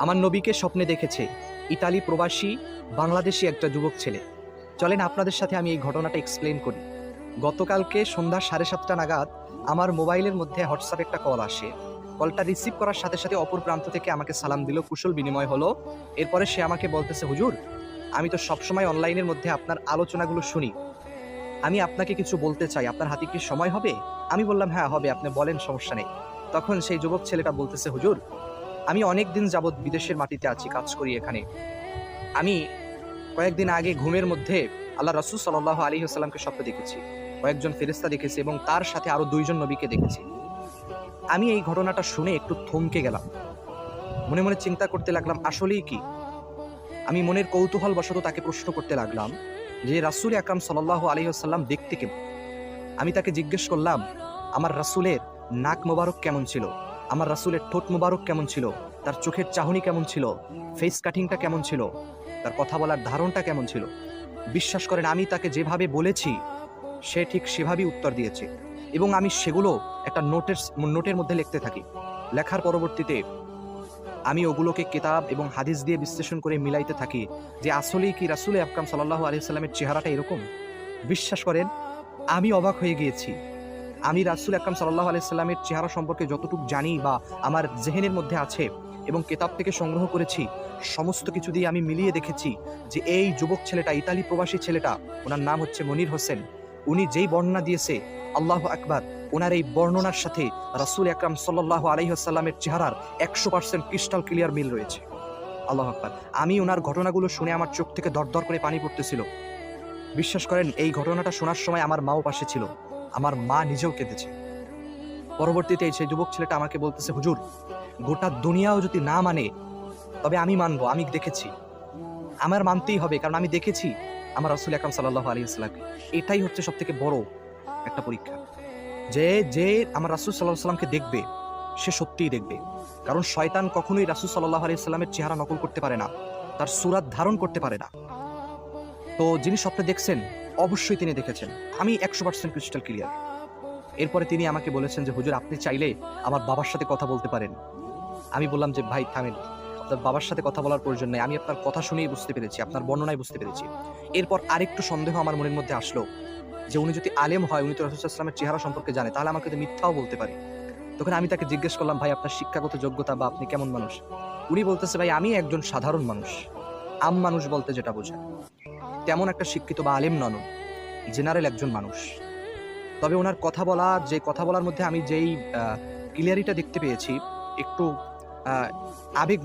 আমার নবীকে স্বপ্নে দেখেছে ইতালি প্রবাসী বাংলাদেশি একটা যুবক ছেলে। চলেন আপনাদের সাথে আমি এই ঘটনাটা এক্সপ্লেন করি। গতকালকে সন্ধ্যা 7:30 নাগাদ আমার মোবাইলের মধ্যে হোয়াটসঅ্যাপে একটা কল আসে। কলটা রিসিভ করার সাথে সাথে অপর প্রান্ত থেকে আমাকে সালাম দিল, কুশল বিনিময় হলো। এরপরে সে আমাকে বলতেছে, হুজুর আমি তো সবসময় অনলাইনের মধ্যে আপনার আলোচনাগুলো শুনি, আমি আপনাকে কিছু বলতে চাই, আপনার হাতে কি সময় হবে? আমি বললাম হ্যাঁ হবে, আপনি বলেন, সমস্যা নেই। তখন সেই যুবক ছেলেটা বলতেছে, হুজুর আমি অনেক দিন যাবৎ বিদেশের মাটিতে আছি, কাজ করি এখানে। আমি কয়েকদিন আগে ঘুমের মধ্যে আল্লাহ রাসূল সাল্লাল্লাহু আলাইহি ওয়াসাল্লামকে স্বপ্নে দেখেছি, কয়েকজন ফেরেশতা দেখেছি এবং তার সাথে আরো 2জন নবীকে দেখেছি। আমি এই ঘটনাটা শুনে একটু থমকে গেলাম, মনে মনে চিন্তা করতে লাগলাম আসলেই কি। আমি মনের কৌতূহল বশত তাকে প্রশ্ন করতে লাগলাম যে রাসূল আকরাম সাল্লাল্লাহু আলাইহি ওয়াসাল্লাম দেখতে কেমন। আমি তাকে জিজ্ঞেস করলাম আমার রাসূলের নাক মোবারক কেমন ছিল, আমার রাসূলের ঠোঁট মোবারক কেমন ছিল, তার চোখের চাহনি কেমন ছিল, ফেস কাটিংটা কেমন ছিল, তার কথা বলার ধারণটা কেমন ছিল। বিশ্বাস করেন আমি তাকে যেভাবে বলেছি সে ঠিক সেভাবেই উত্তর দিয়েছে এবং আমি সেগুলো একটা নোটের মধ্যে লিখতে থাকি। লেখার পরবর্তীতে আমি ওগুলোকে কিতাব এবং হাদিস দিয়ে বিশ্লেষণ করে মিলাইতে থাকি যে আসলেই কি রাসূল আকরাম সাল্লাল্লাহু আলাইহি সাল্লামের চেহারাটা এরকম। বিশ্বাস করেন আমি অবাক হয়ে গিয়েছি। আমি রাসূল আকরাম সাল্লাল্লাহু আলাইহি সাল্লামের চেহারা সম্পর্কে যতটুকু জানি বা আমার জেহেনের মধ্যে আছে এবং কিতাব থেকে সংগ্রহ করেছি, সমস্ত কিছু দিয়ে আমি মিলিয়ে দেখেছি যে এই যুবক ছেলেটা, ইতালি প্রবাসী ছেলেটা, ওনার নাম হচ্ছে মনির হোসেন, উনি যেই বর্ণনা দিয়েছে আল্লাহু আকবার, ওনার এই বর্ণনার সাথে রাসূল আকরাম সাল্লাল্লাহু আলাইহি ওয়াসাল্লামের চেহারার 100% ক্রিস্টাল ক্লিয়ার মিল রয়েছে। আল্লাহু আকবার। আমি ওনার ঘটনাগুলো শুনে আমার চোখ থেকে দরদর করে পানি পড়তেছিল। বিশ্বাস করেন এই ঘটনাটা শোনার সময় আমার মাও পাশে ছিল, আমার মা নিজেও কেঁদেছে। পরবর্তীতে সেই যুবক ছেলেটা আমাকে বলতেছে, হুজুর গোটা দুনিয়াও যদি না মানে তবে আমি মানবো, আমি দেখেছি, আমার মানতেই হবে, কারণ আমি দেখেছি আমার রাসূল আকরাম সাল্লাল্লাহু আলাইহি ওয়াসাল্লামকে। এটাই হচ্ছে সবথেকে বড় একটা পরীক্ষা, যে যে আমার রাসূল সাল্লাল্লাহু আলাইহি ওয়াসাল্লামকে দেখবে সে সত্যিই দেখবে। কারণ শয়তান কখনোই রাসূল সাল্লাল্লাহু আলাইহি ওয়াসাল্লামের চেহারা নকল করতে পারে না, তার সূরত ধারণ করতে পারে না। তো যিনি স্বপ্নে দেখছেন অবশ্যই তিনি দেখেছেন, আমি 100% ক্রিস্টাল ক্লিয়ার। এরপরে তিনি আমাকে বলেছেন যে হুজুর আপনি চাইলে আমার বাবার সাথে কথা বলতে পারেন। আমি বললাম যে ভাই থামেন, আপনার বাবার সাথে কথা বলার প্রয়োজন নেই, আমি আপনার কথা শুনেই বুঝতে পেরেছি, আপনার বর্ণনায় বুঝতে পেরেছি। এরপর আরেকটু সন্দেহ আমার মনের মধ্যে আসলো যে উনি যদি আলেম হয়, উনি তো রাসূল সাল্লাল্লাহু আলাইহি ওয়াসাল্লামের চেহারা সম্পর্কে জানে, তাহলে আমাকে তো মিথ্যাও বলতে পারে। তখন আমি তাকে জিজ্ঞেস করলাম, ভাই আপনার শিক্ষাগত যোগ্যতা বা আপনি কেমন মানুষ? উনি বলতেছে, ভাই আমি একজন সাধারণ মানুষ, আম মানুষ বলতে যেটা বোঝায়, তেমন একটা শিক্ষিত বা আলেম নন, জেনারেল একজন মানুষ। তবে ওনার কথা বলার মধ্যে আমি যেই ক্লিয়ারিটা দেখতে পেয়েছি, একটু আবেগ